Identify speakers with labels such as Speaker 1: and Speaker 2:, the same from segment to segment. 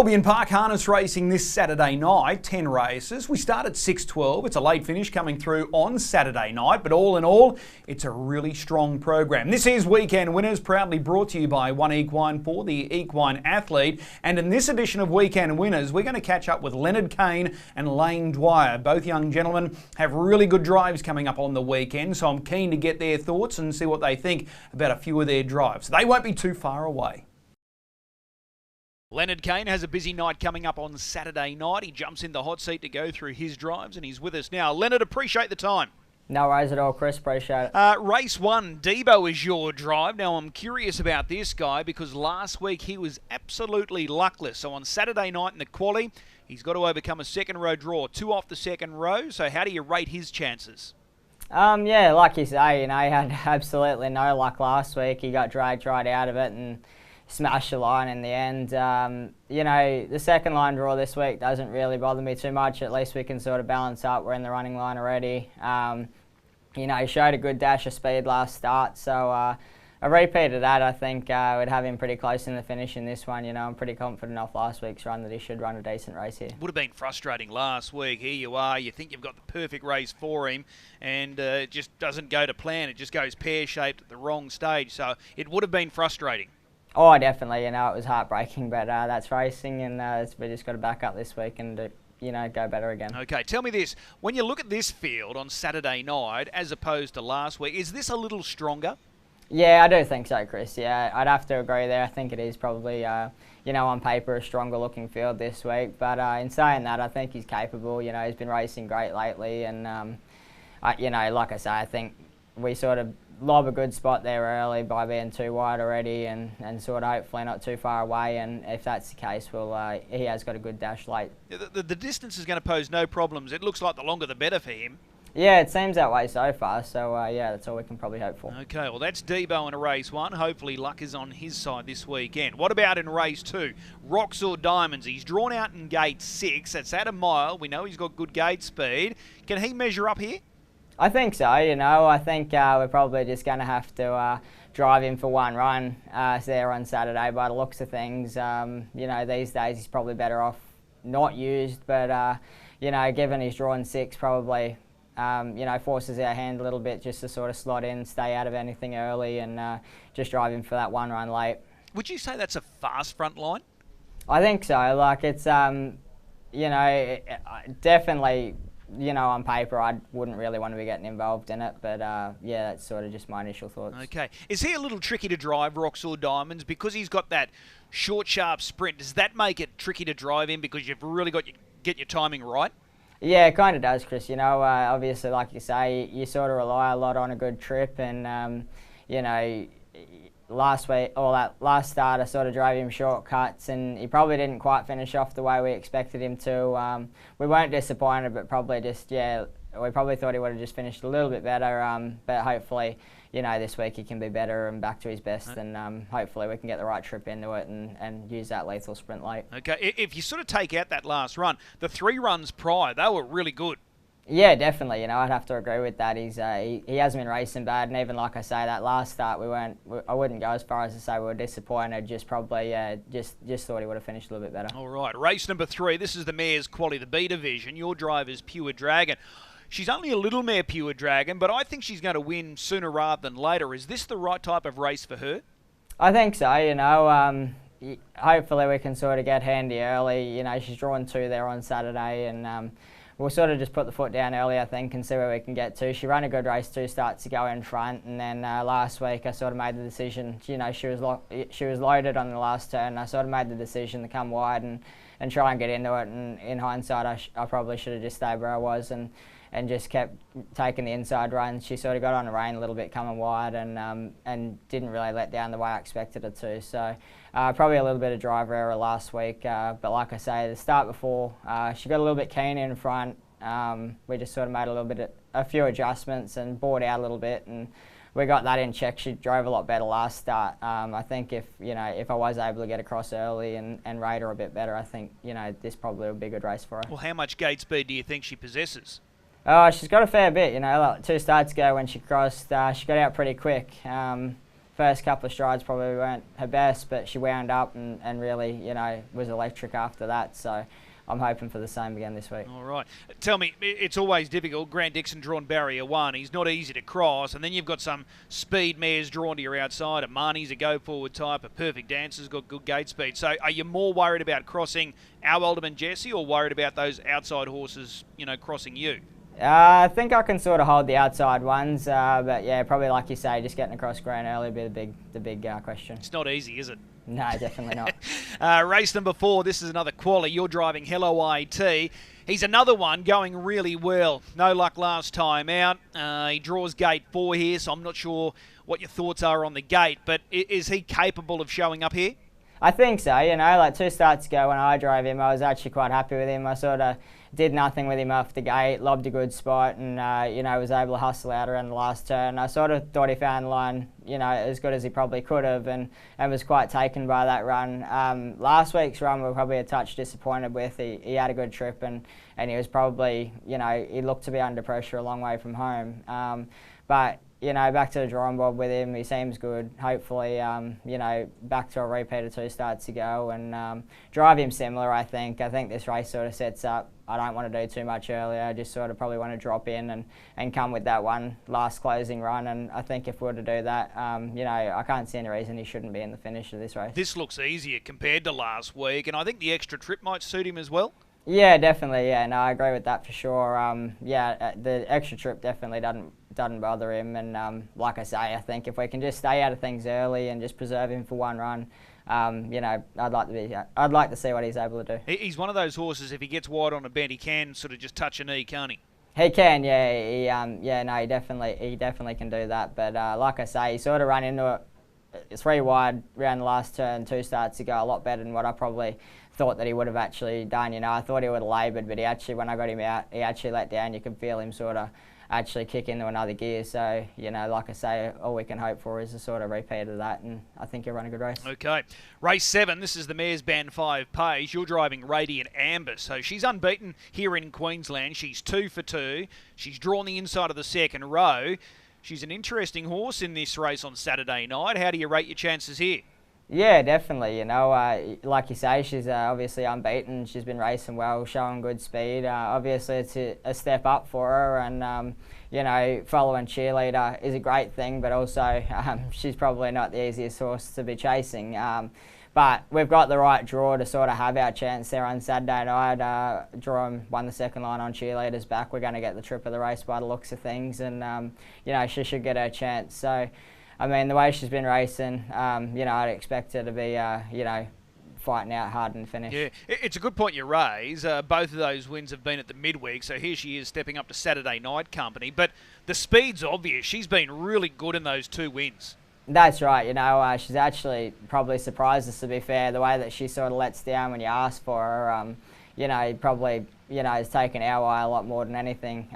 Speaker 1: Albion Park Harness Racing this Saturday night, 10 races. We start at 6:12. It's a late finish coming through on Saturday night, but all in all, it's a really strong program. This is Weekend Winners, proudly brought to you by One Equine for the equine athlete. And in this edition of Weekend Winners, we're going to catch up with Leonard, Cain and Layne Dwyer. Both young gentlemen have really good drives coming up on the weekend, so I'm keen to get their thoughts and see what they think about a few of their drives. They won't be too far away. Leonard Cain has a busy night coming up on Saturday night. He jumps in the hot seat to go through his drives, and he's with us now. Leonard, appreciate the time.
Speaker 2: No worries at all, Chris. Appreciate it.
Speaker 1: Race 1, Debo is your drive. Now, I'm curious about this guy because last week he was absolutely luckless. So on Saturday night in the quali, he's got to overcome a second row draw, 2 off the second row. So how do you rate his chances?
Speaker 2: Yeah, like you say, he had absolutely no luck last week. He got dragged right out of it and smashed the line in the end. The second line draw this week doesn't really bother me too much. At least we can sort of balance up. We're in the running line already. He showed a good dash of speed last start, so a repeat of that, I think, would have him pretty close in the finish in this one. I'm pretty confident off last week's run that he should run a decent race here.
Speaker 1: Would have been frustrating last week. Here you are, you think you've got the perfect race for him, and it just doesn't go to plan. It just goes pear-shaped at the wrong stage, so it would have been frustrating.
Speaker 2: Oh, definitely. It was heartbreaking, but that's racing, and we just got to back up this week and go better again.
Speaker 1: Okay, tell me this. When you look at this field on Saturday night, as opposed to last week, is this a little stronger?
Speaker 2: Yeah, I do think so, Chris. Yeah, I'd have to agree there. I think it is probably, on paper, a stronger-looking field this week. But in saying that, I think he's capable. He's been racing great lately, and like I say, I think we sort of lob a good spot there early by being too wide already and sort of hopefully not too far away, and if that's the case, he has got a good dash late.
Speaker 1: The distance is going to pose no problems. It looks like the longer the better for him.
Speaker 2: Yeah, it seems that way so far, so that's all we can probably hope for.
Speaker 1: Okay, well that's Debo in a race 1. Hopefully luck is on his side this weekend. What about in race 2? Rocks or Diamonds? He's drawn out in gate 6. It's at a mile. We know he's got good gate speed. Can he measure up here?
Speaker 2: I think so, I think we're probably just going to have to drive him for one run there on Saturday by the looks of things. These days he's probably better off not used, but, given he's drawn 6, probably, forces our hand a little bit just to sort of slot in, stay out of anything early and just drive him for that one run late.
Speaker 1: Would you say that's a fast front line?
Speaker 2: I think so. Like it's, definitely... on paper, I wouldn't really want to be getting involved in it, but that's sort of just my initial thoughts.
Speaker 1: Okay. Is he a little tricky to drive, Rocks or Diamonds, because he's got that short, sharp sprint? Does that make it tricky to drive in because you've really got to get your timing right? Yeah,
Speaker 2: it kind of does, Chris. Obviously, like you say, you sort of rely a lot on a good trip, and last week or that last start I sort of drove him shortcuts and he probably didn't quite finish off the way we expected him to. We weren't disappointed, but probably just we probably thought he would have just finished a little bit better, but hopefully this week he can be better and back to his best, and hopefully we can get the right trip into it and use that lethal sprint late.
Speaker 1: Okay, if you sort of take out that last run, the 3 runs prior, they were really good.
Speaker 2: Yeah, definitely. I'd have to agree with that. He hasn't been racing bad, and even like I say, that last start I wouldn't go as far as to say we were disappointed. Just probably just thought he would have finished a little bit better.
Speaker 1: All right, race number 3. This is the mare's quality, the B division. Your drive is Pure Dragon. She's only a little mare, Pure Dragon, but I think she's going to win sooner rather than later. Is this the right type of race for her?
Speaker 2: I think so. Hopefully we can sort of get handy early. She's drawn 2 there on Saturday, and we'll sort of just put the foot down early, I think, and see where we can get to. She ran a good race 2 starts to go in front, and then last week I sort of made the decision. She was loaded on the last turn. I sort of made the decision to come wide and try and get into it. And in hindsight, I probably should have just stayed where I was and just kept taking the inside runs. She sort of got on the rein a little bit coming wide and didn't really let down the way I expected her to. So probably a little bit of driver error last week. But like I say, the start before, she got a little bit keen in front. We just sort of made a few adjustments and bored out a little bit, and we got that in check. She drove a lot better last start. I think if I was able to get across early and rate her a bit better, I think this probably would be a good race for her.
Speaker 1: Well, how much gate speed do you think she possesses?
Speaker 2: She's got a fair bit. Like 2 starts ago when she crossed, she got out pretty quick. first couple of strides probably weren't her best, but she wound up and really, was electric after that. So I'm hoping for the same again this week.
Speaker 1: All right. Tell me, it's always difficult. Grant Dixon drawn barrier 1. He's not easy to cross. And then you've got some speed mares drawn to your outside. A Marnie's a go-forward type. A Perfect Dancer's got good gate speed. So are you more worried about crossing our Alderman Jessie or worried about those outside horses, crossing you?
Speaker 2: I think I can sort of hold the outside ones, but yeah, probably like you say, just getting across Grant early will be the big question.
Speaker 1: It's not easy, is it?
Speaker 2: No, definitely not.
Speaker 1: Race number 4, this is another quali. You're driving Hello IT. He's another one going really well. No luck last time out. He draws gate 4 here, so I'm not sure what your thoughts are on the gate, but is he capable of showing up here?
Speaker 2: I think so, like 2 starts ago when I drove him, I was actually quite happy with him. I sort of did nothing with him off the gate, lobbed a good spot and, was able to hustle out around the last turn. I sort of thought he found the line, as good as he probably could have and was quite taken by that run. Last week's run we were probably a touch disappointed with. He had a good trip and he was probably, he looked to be under pressure a long way from home. But back to the drawing board with him. He seems good. Hopefully, back to a repeat of 2 starts to go and drive him similar, I think. I think this race sort of sets up. I don't want to do too much earlier. I just sort of probably want to drop in and come with that one last closing run. And I think if we were to do that, I can't see any reason he shouldn't be in the finish of this race.
Speaker 1: This looks easier compared to last week, and I think the extra trip might suit him as well.
Speaker 2: Yeah, definitely. Yeah, no, I agree with that for sure. The extra trip definitely doesn't bother him, and like I say, I think if we can just stay out of things early and just preserve him for one run, I'd like to see what he's able to do.
Speaker 1: He's one of those horses. If he gets wide on a bend, he can sort of just touch a knee, can't he?
Speaker 2: He can, yeah. He definitely can do that. But like I say, he sort of ran into it 3 wide around the last turn 2 starts ago, a lot better than what I probably thought that he would have actually done. I thought he would have laboured, but he actually, when I got him out, he actually let down. You could feel him sort of actually kick into another gear. So, like I say, all we can hope for is a sort of repeat of that, and I think he'll run a good race.
Speaker 1: Okay. Race 7, this is the Mares Band 5 Page. You're driving Radiant Amber. So she's unbeaten here in Queensland. She's 2 for 2. She's drawn the inside of the second row. She's an interesting horse in this race on Saturday night. How do you rate your chances here?
Speaker 2: Yeah, definitely. Like you say, she's obviously unbeaten. She's been racing well, showing good speed. Obviously, it's a step up for her, and following Cheerleader is a great thing, but also she's probably not the easiest horse to be chasing. But we've got the right draw to sort of have our chance there on Saturday night. Draw won the second line on Cheerleader's back. We're going to get the trip of the race by the looks of things, and she should get her chance. So, I mean, the way she's been racing, I'd expect her to be, fighting out hard in the finish.
Speaker 1: Yeah, it's a good point you raise. Both of those wins have been at the midweek, so here she is stepping up to Saturday night company. But the speed's obvious. She's been really good in those 2 wins. That's
Speaker 2: right. She's actually probably surprised us, to be fair, the way that she sort of lets down when you ask for her. Probably, has taken our eye a lot more than anything.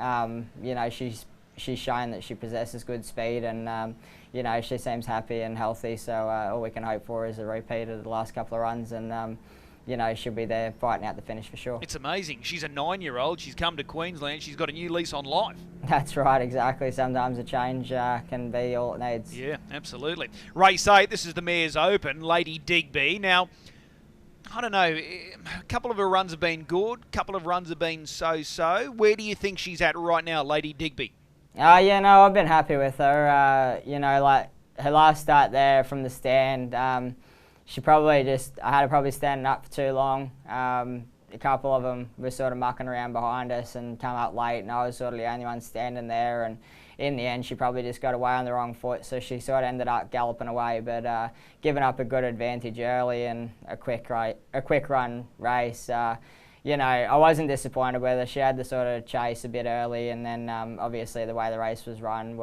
Speaker 2: She's shown that she possesses good speed, and she seems happy and healthy. So all we can hope for is a repeat of the last couple of runs, and she'll be there fighting out the finish for sure.
Speaker 1: It's amazing. She's a 9-year-old. She's come to Queensland. She's got a new lease on life.
Speaker 2: That's right, exactly. Sometimes a change can be all it needs.
Speaker 1: Yeah, absolutely. Race 8, this is the Mares Open, Lady Digby. Now, I don't know, a couple of her runs have been good, a couple of runs have been so-so. Where do you think she's at right now, Lady Digby?
Speaker 2: I've been happy with her. Like her last start there from the stand, I had her probably standing up for too long. A couple of them were sort of mucking around behind us and come up late, and I was sort of the only one standing there. And in the end, she probably just got away on the wrong foot, so she sort of ended up galloping away. But giving up a good advantage early and a quick run race. I wasn't disappointed with her. She had to sort of chase a bit early, and then obviously the way the race was run,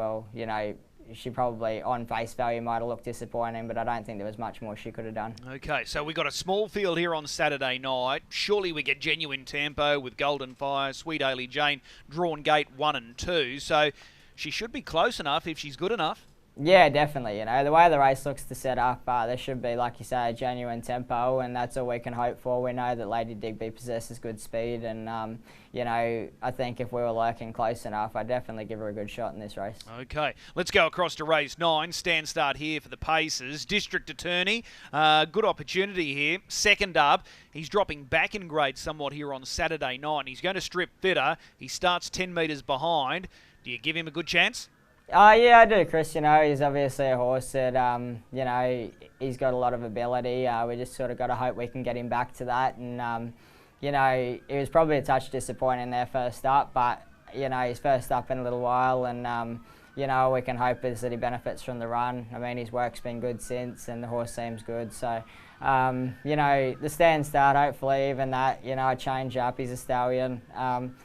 Speaker 2: she probably on face value might have looked disappointing, but I don't think there was much more she could have done.
Speaker 1: Okay, so we got a small field here on Saturday night. Surely we get genuine tempo with Golden Fire, Sweet Ailey Jane, drawn gate 1 and 2. So she should be close enough if she's good enough.
Speaker 2: Yeah, definitely. The way the race looks to set up, there should be, like you say, a genuine tempo, and that's all we can hope for. We know that Lady Digby possesses good speed, and I think if we were lurking close enough, I'd definitely give her a good shot in this race.
Speaker 1: Okay, let's go across to race 9. Stand start here for the Pacers. District Attorney, good opportunity here. Second up, he's dropping back in grade somewhat here on Saturday night, and he's going to strip fitter. He starts 10 metres behind. Do you give him a good chance?
Speaker 2: Yeah, I do, Chris. He's obviously a horse that, he's got a lot of ability. We just sort of got to hope we can get him back to that. And, it was probably a touch disappointing there first up, but, he's first up in a little while, and, all we can hope is that he benefits from the run. I mean, his work's been good since, and the horse seems good. So, the stand start, hopefully even that, a change up, he's a stallion.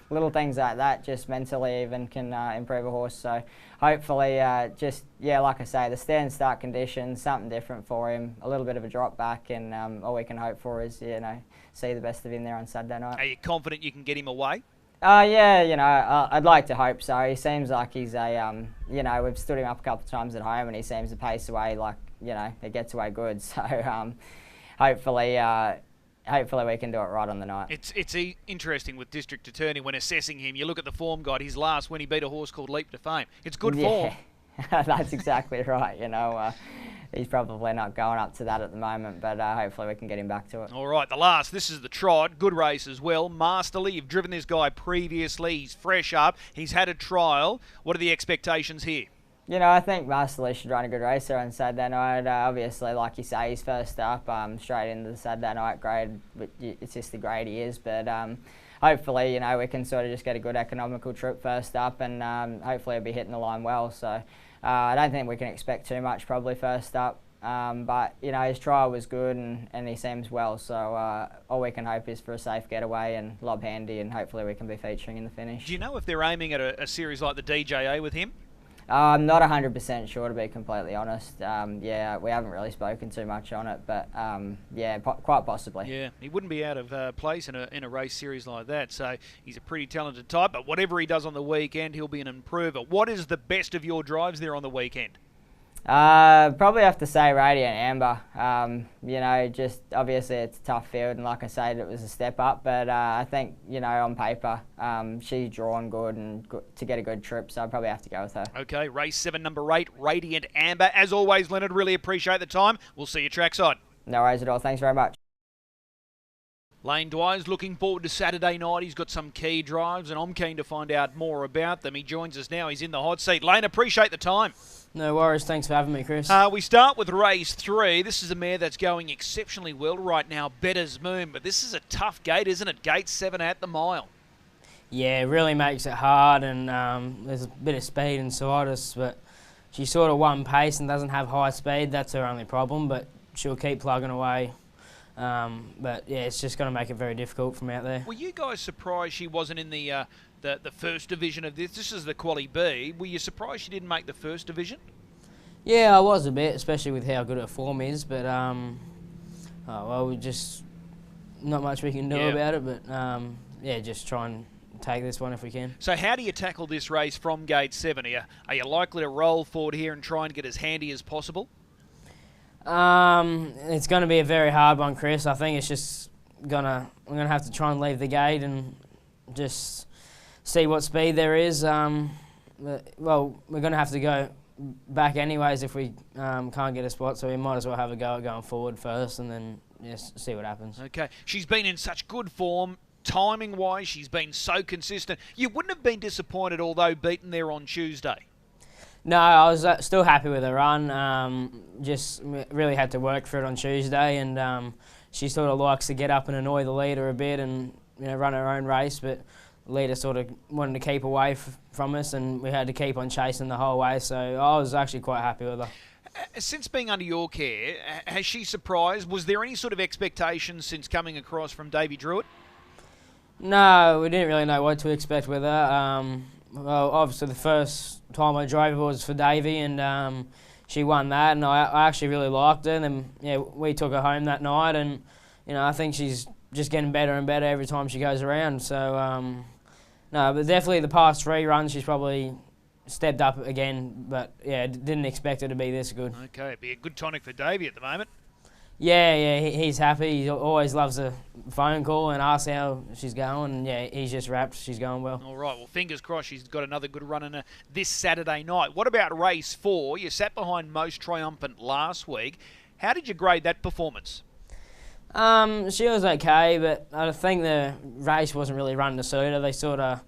Speaker 2: Little things like that, just mentally even can improve a horse. So hopefully like I say, the stand start conditions, something different for him, a little bit of a drop back, and all we can hope for is, see the best of him there on Saturday night.
Speaker 1: Are you confident you can get him away?
Speaker 2: I'd like to hope so. He seems like he's we've stood him up a couple of times at home, and he seems to pace away like, it gets away good. So hopefully we can do it right on the night.
Speaker 1: It's interesting with District Attorney when assessing him. You look at the form guide, his last when he beat a horse called Leap to Fame. It's good form.
Speaker 2: That's exactly right. He's probably not going up to that at the moment, but hopefully we can get him back to it.
Speaker 1: All right, the last. This is the trot. Good race as well. Masterly, you've driven this guy previously. He's fresh up. He's had a trial. What are the expectations here?
Speaker 2: I think Masterly should run a good race there on Saturday night. Obviously, like you say, he's first up, straight into the Saturday night grade. It's just the grade he is, but hopefully, we can sort of just get a good economical trip first up, and hopefully he'll be hitting the line well. So I don't think we can expect too much probably first up, but his trial was good, and he seems well. So all we can hope is for a safe getaway and lob handy, and hopefully we can be featuring in the finish.
Speaker 1: Do you know if they're aiming at a series like the DJA with him?
Speaker 2: I'm not 100% sure, to be completely honest. We haven't really spoken too much on it, but quite possibly.
Speaker 1: Yeah, he wouldn't be out of place in a race series like that. So he's a pretty talented type, but whatever he does on the weekend, he'll be an improver. What is the best of your drives there on the weekend?
Speaker 2: Probably have to say Radiant Amber. Just obviously it's a tough field, and like I said, it was a step up, but I think, on paper, she's drawn good and to get a good trip, so I'd probably have to go with her.
Speaker 1: Okay, race 7, number 8, Radiant Amber. As always, Leonard, really appreciate the time. We'll see you trackside.
Speaker 2: No worries at all. Thanks very much.
Speaker 1: Layne Dwyer's looking forward to Saturday night. He's got some key drives, and I'm keen to find out more about them. He joins us now. He's in the hot seat. Layne, appreciate the time.
Speaker 3: No worries. Thanks for having me, Chris.
Speaker 1: We start with race 3. This is a mare that's going exceptionally well right now, Better's Moon. But this is a tough gate, isn't it? Gate 7 at the mile.
Speaker 3: Yeah, it really makes it hard, and there's a bit of speed inside us, but she's sort of one pace and doesn't have high speed. That's her only problem, but she'll keep plugging away. But yeah, it's just going to make it very difficult from out there.
Speaker 1: Were you guys surprised she wasn't in the first division of this? This is the Quali B. Were you surprised she didn't make the first division?
Speaker 3: Yeah, I was a bit, especially with how good her form is. But we just not much we can do about it. But just try and take this one if we can.
Speaker 1: So how do you tackle this race from Gate 7? Are you likely to roll forward here and try and get as handy as possible?
Speaker 3: It's going to be a very hard one, Chris. I think it's just we're gonna have to try and leave the gate and just see what speed there is. We're going to have to go back anyways if we can't get a spot, so we might as well have a go at going forward first and then see what happens. Okay.
Speaker 1: She's been in such good form. Timing-wise, she's been so consistent. You wouldn't have been disappointed, although beaten there on Tuesday.
Speaker 3: No, I was still happy with her run. Just really had to work for it on Tuesday, and she sort of likes to get up and annoy the leader a bit and run her own race, but the leader sort of wanted to keep away from us, and we had to keep on chasing the whole way, so I was actually quite happy with her.
Speaker 1: Since being under your care, has she surprised? Was there any sort of expectations since coming across from Davey Druitt?
Speaker 3: No, we didn't really know what to expect with her. Obviously the first time I drove her was for Davey, and she won that, and I actually really liked her. And then we took her home that night, and I think she's just getting better and better every time she goes around. So no, but definitely the past 3 runs she's probably stepped up again, but yeah, didn't expect her to be this good.
Speaker 1: Okay, it'd be a good tonic for Davey at the moment.
Speaker 3: Yeah, he's happy. He always loves a phone call and asks how she's going. And yeah, he's just wrapped. She's going well.
Speaker 1: All right, well, fingers crossed she's got another good run in her this Saturday night. What about race 4? You sat behind Most Triumphant last week. How did you grade that performance?
Speaker 3: She was okay, but I think the race wasn't really running to suit her. They sort of,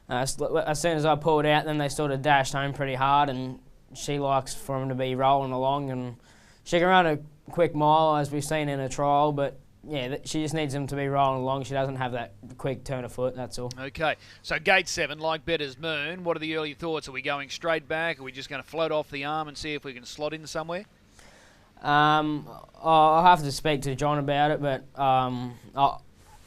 Speaker 3: as soon as I pulled out, then they sort of dashed home pretty hard, and she likes for them to be rolling along, and she can run a quick mile, as we've seen in a trial, but yeah, she just needs them to be rolling along. She doesn't have that quick turn of foot, that's all.
Speaker 1: Okay, so gate 7, like Better's Moon, what are the early thoughts? Are we going straight back? Are we just going to float off the arm and see if we can slot in somewhere?
Speaker 3: I'll have to speak to John about it, but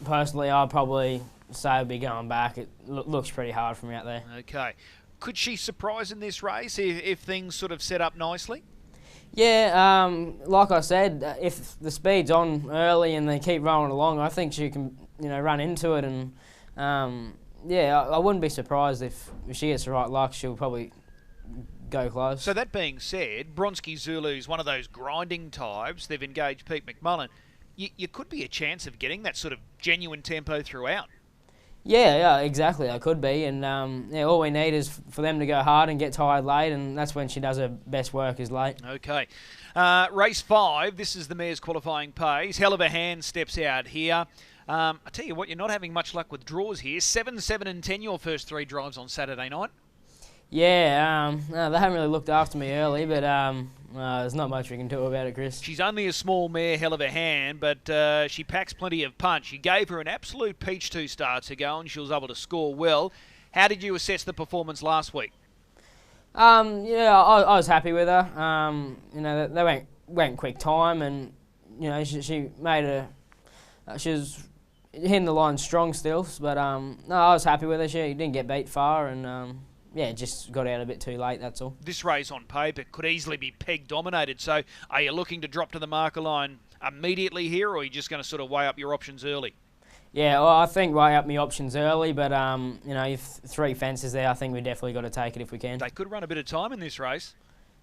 Speaker 3: personally, I'll probably say I'll be going back. It looks pretty hard from out there.
Speaker 1: Okay. Could she surprise in this race if things sort of set up nicely?
Speaker 3: Yeah, like I said, if the speed's on early and they keep rolling along, I think she can, run into it. And yeah, I wouldn't be surprised if she gets the right luck, she'll probably go close.
Speaker 1: So that being said, Bronski Zulu's one of those grinding types. They've engaged Pete McMullen. You could be a chance of getting that sort of genuine tempo throughout.
Speaker 3: Yeah, exactly. I could be, and yeah, all we need is for them to go hard and get tired late, and that's when she does her best work is late.
Speaker 1: Okay. Race 5, this is the mare's qualifying pace. Hell of a Hand steps out here. I tell you what, you're not having much luck with draws here. 7, 7 and 10, your first 3 drives on Saturday night.
Speaker 3: Yeah, no, they haven't really looked after me early, but there's not much we can do about it, Chris.
Speaker 1: She's only a small mare, Hell of a Hand, but she packs plenty of punch. You gave her an absolute peach 2 starts ago, and she was able to score well. How did you assess the performance last week?
Speaker 3: Yeah, I was happy with her. They went quick time, and she made a. She was hitting the line strong still, but no, I was happy with her. She didn't get beat far, and yeah, just got out a bit too late, that's all.
Speaker 1: This race on paper could easily be peg-dominated, so are you looking to drop to the marker line immediately here, or are you just going to sort of weigh up your options early?
Speaker 3: Yeah, well, I think weigh up my options early, but, if 3 fences there, I think we definitely got to take it if we can.
Speaker 1: They could run a bit of time in this race.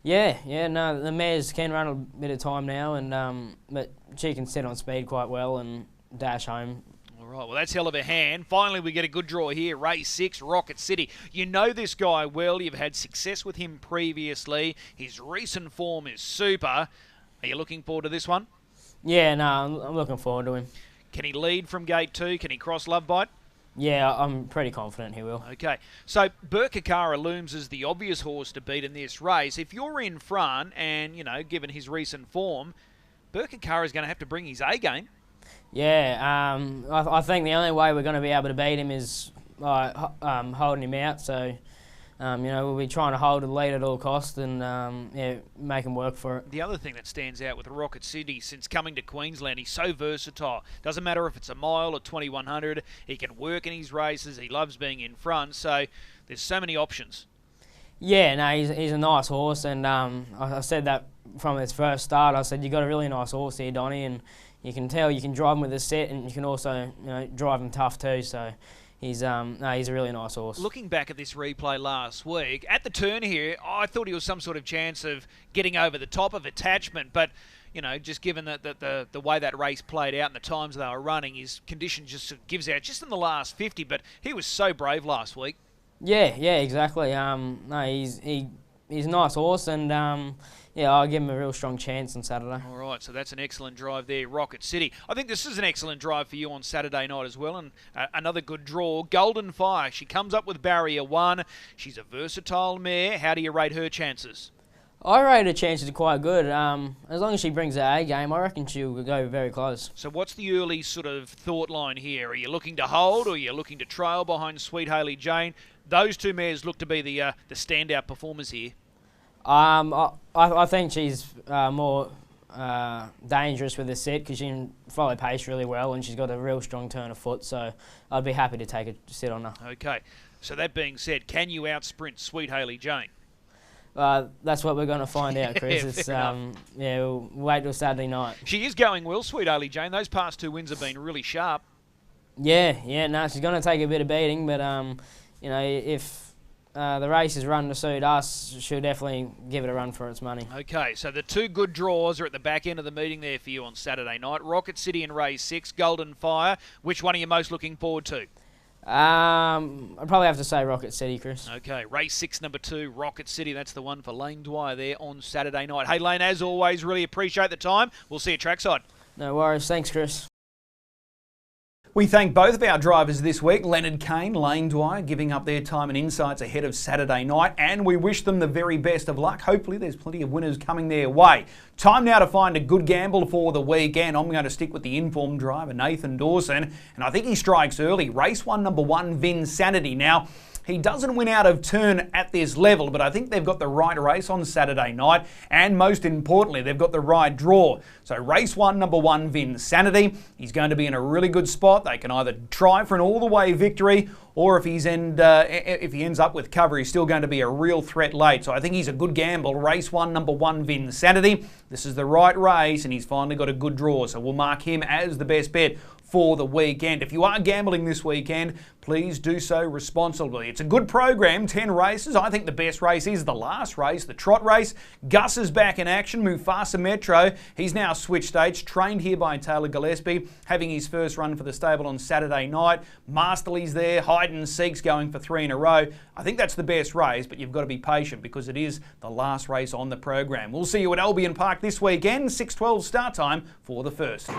Speaker 3: Yeah, no, the mares can run a bit of time now, and but she can sit on speed quite well and dash home.
Speaker 1: All right, well, that's Hell of a Hand. Finally, we get a good draw here. Race 6, Rocket City. You know this guy well. You've had success with him previously. His recent form is super. Are you looking forward to this one?
Speaker 3: Yeah, no, I'm looking forward to him.
Speaker 1: Can he lead from gate 2? Can he cross Love Bite?
Speaker 3: Yeah, I'm pretty confident he will.
Speaker 1: Okay, so Burkakara looms as the obvious horse to beat in this race. If you're in front and, given his recent form, Burkakara is going to have to bring his A-game.
Speaker 3: Yeah, I think the only way we're going to be able to beat him is by holding him out. So, we'll be trying to hold the lead at all costs and yeah, make him work for it.
Speaker 1: The other thing that stands out with Rocket City, since coming to Queensland, he's so versatile. Doesn't matter if it's a mile or 2100. He can work in his races. He loves being in front. So there's so many options.
Speaker 3: Yeah, no, he's a nice horse, and I said that from his first start. I said, you got a really nice horse here, Donnie, and you can tell you can drive him with a set, and you can also drive him tough too. So he's a really nice horse.
Speaker 1: Looking back at this replay last week, at the turn here, I thought he was some sort of chance of getting over the top of attachment, but just given the way that race played out and the times they were running, his condition just sort of gives out just in the last 50. But he was so brave last week.
Speaker 3: Yeah, exactly. No, he's a nice horse, and yeah, I'll give him a real strong chance on Saturday.
Speaker 1: All right, so that's an excellent drive there, Rocket City. I think this is an excellent drive for you on Saturday night as well, and another good draw. Golden Fire, she comes up with barrier 1. She's a versatile mare. How do you rate her chances?
Speaker 3: I rate her chances quite good. As long as she brings her A game, I reckon she'll go very close.
Speaker 1: So what's the early sort of thought line here? Are you looking to hold, or are you looking to trail behind Sweet Haley Jane? Those 2 mares look to be the standout performers here.
Speaker 3: I think she's more dangerous with the set because she can follow pace really well, and she's got a real strong turn of foot, so I'd be happy to take a sit on her.
Speaker 1: Okay, so that being said, can you out-sprint Sweet Haley Jane?
Speaker 3: That's what we're going to find out, Chris. It's yeah, we'll wait till Saturday night.
Speaker 1: She is going well, Sweet Haley Jane. Those past 2 wins have been really sharp.
Speaker 3: Yeah, no, she's going to take a bit of beating, but if the race is run to suit us. She'll definitely give it a run for its money.
Speaker 4: Okay, so the two good draws are at the back end of the meeting there for you on Saturday night. Rocket City in race 6, Golden Fire. Which one are you most looking forward to?
Speaker 3: I'd probably have to say Rocket City, Chris.
Speaker 4: Okay, race 6, number 2, Rocket City. That's the one for Layne Dwyer there on Saturday night. Hey, Layne, as always, really appreciate the time. We'll see you trackside.
Speaker 3: No worries. Thanks, Chris.
Speaker 1: We thank both of our drivers this week, Leonard, Cain, Layne, Dwyer, giving up their time and insights ahead of Saturday night, and we wish them the very best of luck. Hopefully there's plenty of winners coming their way. Time now to find a good gamble for the weekend. I'm going to stick with the informed driver, Nathan Dawson, and I think he strikes early. Race 1, number 1, Vinsanity. Now, he doesn't win out of turn at this level, but I think they've got the right race on Saturday night, and most importantly, they've got the right draw. So race 1, number 1, Vinsanity. He's going to be in a really good spot. They can either try for an all-the-way victory, or if he ends up with cover, he's still going to be a real threat late. So I think he's a good gamble. Race 1, number 1, Vinsanity. This is the right race, and he's finally got a good draw. So we'll mark him as the best bet for the weekend. If you are gambling this weekend, please do so responsibly. It's a good program, 10 races. I think the best race is the last race, the trot race. Gus is back in action, Mufasa Metro. He's now switched states, trained here by Taylor Gillespie, having his first run for the stable on Saturday night. Masterly's there, Hide and Seek's going for 3 in a row. I think that's the best race, but you've got to be patient because it is the last race on the program. We'll see you at Albion Park this weekend, 6:12 start time for the first.